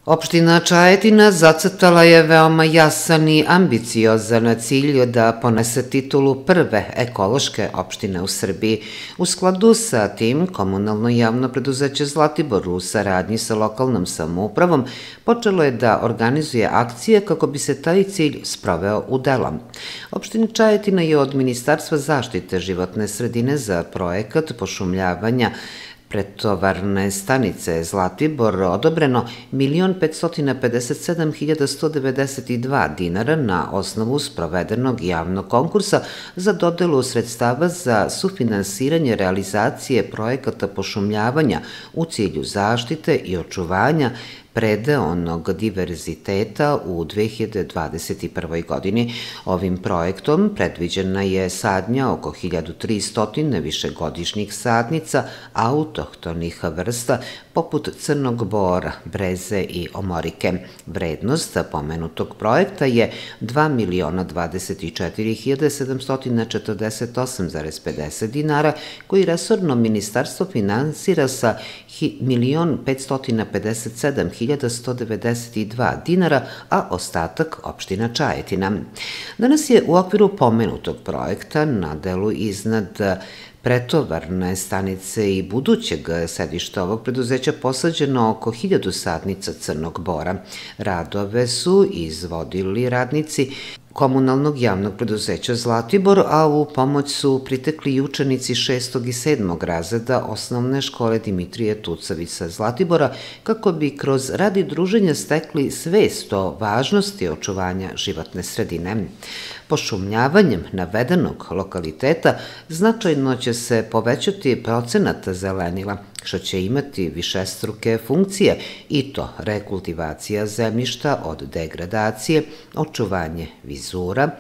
Opština Čajetina zacrtala je veoma jasan i ambiciozan cilj da ponese titulu prve ekološke opštine u Srbiji. U skladu sa tim, komunalno javno preduzeće Zlatibor u saradnji sa lokalnom samoupravom počelo je da organizuje akcije kako bi se taj cilj sproveo u dela. Opština Čajetina je od Ministarstva zaštite životne sredine za projekat pošumljavanja pretovarne stanice Zlatibor odobreno 1.557.192 dinara na osnovu sprovedenog javnog konkursa za dodelu sredstava za sufinansiranje realizacije projekata pošumljavanja u cilju zaštite i očuvanja predeonog diverziteta u 2021. godini. Ovim projektom predviđena je sadnja oko 1300 višegodišnjih sadnica autohtonih vrsta poput crnog bora, breze i omorike. Vrednost pomenutog projekta je 2.024.748,50 dinara, koji resorno ministarstvo finansira sa 1.557.192 dinara, a ostatak opština Čajetina. Danas je u okviru pomenutog projekta na delu iznad pretovarne stanice i budućeg sedišta ovog preduzeća posađeno oko 1000 sadnica crnog bora. Radove su izvodili radnici komunalnog javnog preduzeća Zlatibor, a u pomoć su pritekli i učenici 6. i 7. razreda osnovne škole Dimitrije Tucavica Zlatibora, kako bi kroz rad i druženja stekli svest o važnosti očuvanja životne sredine. Pošumljavanjem navedenog lokaliteta značajno će se povećati procenat zelenila, što će imati višestruke funkcije, i to rekultivacija zemljišta od degradacije, očuvanje vizura,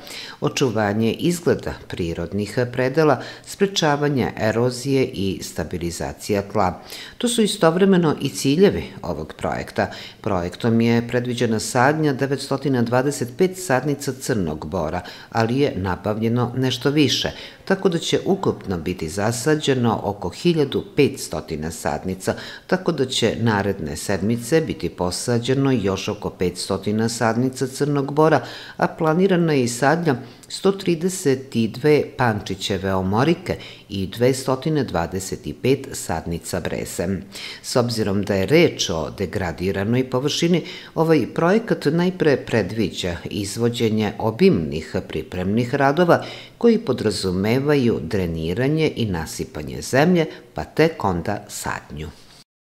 očuvanje izgleda prirodnih predela, sprečavanje erozije i stabilizacija tla. To su istovremeno i ciljevi ovog projekta. Projektom je predviđena sadnja 925 sadnica crnog bora, ali je nabavljeno nešto više, tako da će ukupno biti zasađeno oko 1500 sadnica, tako da će naredne sedmice biti posađeno još oko 500 sadnica crnog bora, a planirana je i sadnja 132 pančićeve omorike i 225 sadnica breze. S obzirom da je reč o degradiranoj površini, ovaj projekat najpre predviđa izvođenje obimnih pripremnih radova koji podrazumevaju dreniranje i nasipanje zemlje, pa tek onda sadnju.